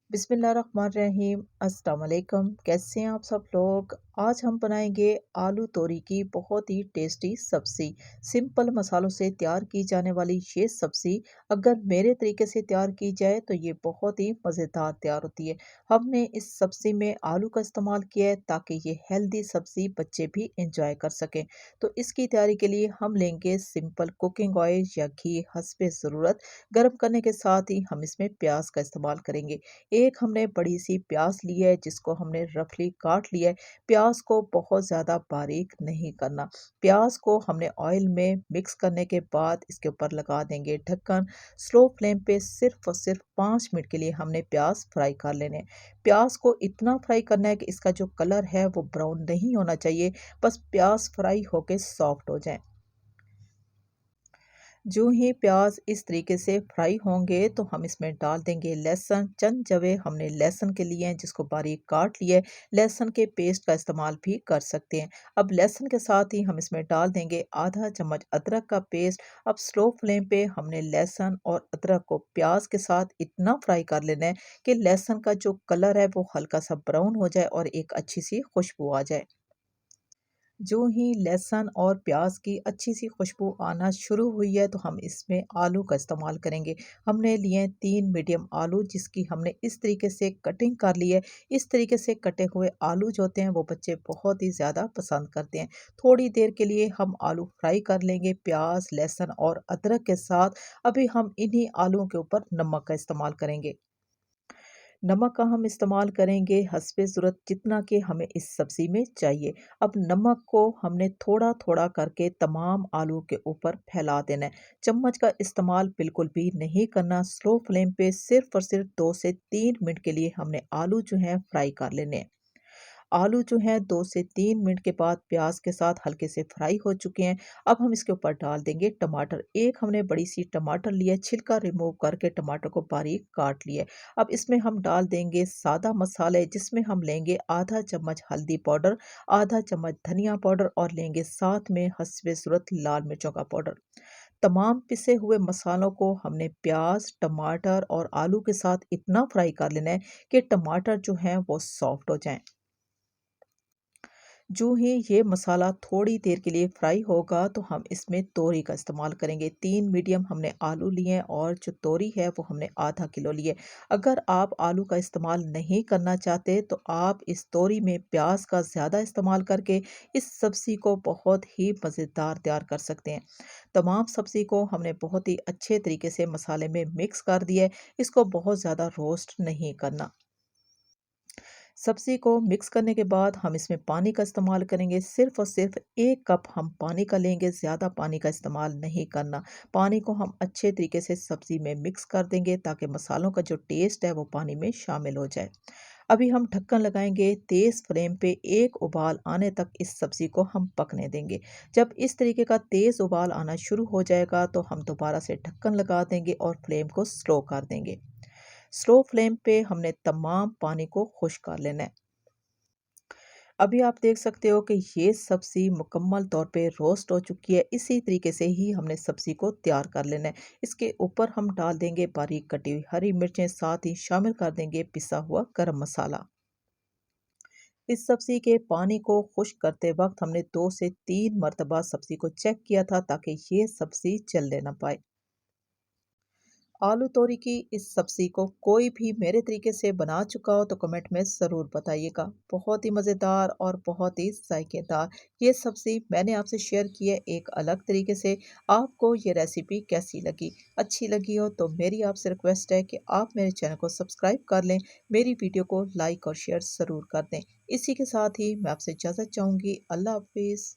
बिस्मिल्लाहिर्रहमानिर्रहीम। अस्सलाम वालेकुम। कैसे हैं आप सब लोग? आज हम बनाएंगे आलू तोरी की बहुत ही टेस्टी सब्जी। सिंपल मसालों से तैयार की जाने वाली ये सब्जी अगर मेरे तरीके से तैयार की जाए तो ये बहुत ही मज़ेदार तैयार होती है। हमने इस सब्जी में आलू का इस्तेमाल किया है ताकि ये हेल्दी सब्जी बच्चे भी इंजॉय कर सकें। तो इसकी तैयारी के लिए हम लेंगे सिंपल कुकिंग ऑयल या घी हस्बे ज़रूरत। गर्म करने के साथ ही हम इसमें प्याज का इस्तेमाल करेंगे। एक हमने बड़ी सी प्याज ली है जिसको हमने रफली काट लिया है। प्याज को बहुत ज़्यादा बारीक नहीं करना। प्याज को हमने ऑयल में मिक्स करने के बाद इसके ऊपर लगा देंगे ढक्कन। स्लो फ्लेम पे सिर्फ और सिर्फ 5 मिनट के लिए हमने प्याज फ्राई कर लेने हैं। प्याज को इतना फ्राई करना है कि इसका जो कलर है वो ब्राउन नहीं होना चाहिए, बस प्याज फ्राई होके सॉफ्ट हो जाए। जो ही प्याज इस तरीके से फ्राई होंगे तो हम इसमें डाल देंगे लहसुन। चंद जवे हमने लहसुन के लिए हैं जिसको बारीक काट लिया है। लहसुन के पेस्ट का इस्तेमाल भी कर सकते हैं। अब लहसुन के साथ ही हम इसमें डाल देंगे आधा चम्मच अदरक का पेस्ट। अब स्लो फ्लेम पे हमने लहसुन और अदरक को प्याज के साथ इतना फ्राई कर लेना है कि लहसुन का जो कलर है वो हल्का सा ब्राउन हो जाए और एक अच्छी सी खुशबू आ जाए। जो ही लहसुन और प्याज की अच्छी सी खुशबू आना शुरू हुई है तो हम इसमें आलू का इस्तेमाल करेंगे। हमने लिए हैं 3 मीडियम आलू जिसकी हमने इस तरीके से कटिंग कर ली है। इस तरीके से कटे हुए आलू जो होते हैं वो बच्चे बहुत ही ज़्यादा पसंद करते हैं। थोड़ी देर के लिए हम आलू फ्राई कर लेंगे प्याज लहसुन और अदरक के साथ। अभी हम इन्हीं आलूओं के ऊपर नमक का इस्तेमाल करेंगे। नमक का हम इस्तेमाल करेंगे हस्बे ज़रूरत जितना कि हमें इस सब्ज़ी में चाहिए। अब नमक को हमने थोड़ा-थोड़ा करके तमाम आलू के ऊपर फैला देना है। चम्मच का इस्तेमाल बिल्कुल भी नहीं करना। स्लो फ्लेम पे सिर्फ़ और सिर्फ़ 2 से 3 मिनट के लिए हमने आलू जो हैं फ्राई कर लेने हैं। आलू जो हैं 2 से 3 मिनट के बाद प्याज के साथ हल्के से फ्राई हो चुके हैं। अब हम इसके ऊपर डाल देंगे टमाटर। एक हमने बड़ी सी टमाटर लिया है, छिलका रिमूव करके टमाटर को बारीक काट लिया है। अब इसमें हम डाल देंगे सादा मसाले जिसमें हम लेंगे आधा चम्मच हल्दी पाउडर, आधा चम्मच धनिया पाउडर और लेंगे साथ में हस्बे ज़रूरत लाल मिर्चों का पाउडर। तमाम पिसे हुए मसालों को हमने प्याज, टमाटर और आलू के साथ इतना फ्राई कर लेना है कि टमाटर जो हैं वो सॉफ्ट हो जाएँ। जो ही ये मसाला थोड़ी देर के लिए फ्राई होगा तो हम इसमें तोरी का इस्तेमाल करेंगे। 3 मीडियम हमने आलू लिए हैं और जो तोरी है वो हमने आधा किलो ली है। अगर आप आलू का इस्तेमाल नहीं करना चाहते तो आप इस तोरी में प्याज का ज़्यादा इस्तेमाल करके इस सब्ज़ी को बहुत ही मज़ेदार तैयार कर सकते हैं। तमाम सब्ज़ी को हमने बहुत ही अच्छे तरीके से मसाले में मिक्स कर दिया है। इसको बहुत ज़्यादा रोस्ट नहीं करना। सब्ज़ी को मिक्स करने के बाद हम इसमें पानी का इस्तेमाल करेंगे। सिर्फ़ और सिर्फ़ 1 कप हम पानी का लेंगे, ज़्यादा पानी का इस्तेमाल नहीं करना। पानी को हम अच्छे तरीके से सब्ज़ी में मिक्स कर देंगे ताकि मसालों का जो टेस्ट है वो पानी में शामिल हो जाए। अभी हम ढक्कन लगाएँगे, तेज़ फ्लेम पे 1 उबाल आने तक इस सब्ज़ी को हम पकने देंगे। जब इस तरीके का तेज़ उबाल आना शुरू हो जाएगा तो हम दोबारा से ढक्कन लगा देंगे और फ्लेम को स्लो कर देंगे। स्लो फ्लेम पे हमने तमाम पानी को खुश्क कर लेना है। अभी आप देख सकते हो कि ये सब्ज़ी मुकम्मल तौर पे रोस्ट हो चुकी है। इसी तरीके से ही हमने सब्ज़ी को तैयार कर लेना है। इसके ऊपर हम डाल देंगे बारीक कटी हुई हरी मिर्चें, साथ ही शामिल कर देंगे पिसा हुआ गरम मसाला। इस सब्ज़ी के पानी को खुश्क करते वक्त हमने 2 से 3 मरतबा सब्ज़ी को चेक किया था ताकि ये सब्ज़ी जलने ना पाए। आलू तोरी की इस सब्ज़ी को कोई भी मेरे तरीके से बना चुका हो तो कमेंट में ज़रूर बताइएगा। बहुत ही मज़ेदार और बहुत ही ज़ायकेदार ये सब्ज़ी मैंने आपसे शेयर की है एक अलग तरीके से। आपको ये रेसिपी कैसी लगी? अच्छी लगी हो तो मेरी आपसे रिक्वेस्ट है कि आप मेरे चैनल को सब्सक्राइब कर लें, मेरी वीडियो को लाइक और शेयर ज़रूर कर दें। इसी के साथ ही मैं आपसे इजाज़त चाहूँगी। अल्लाह हाफ़िज़।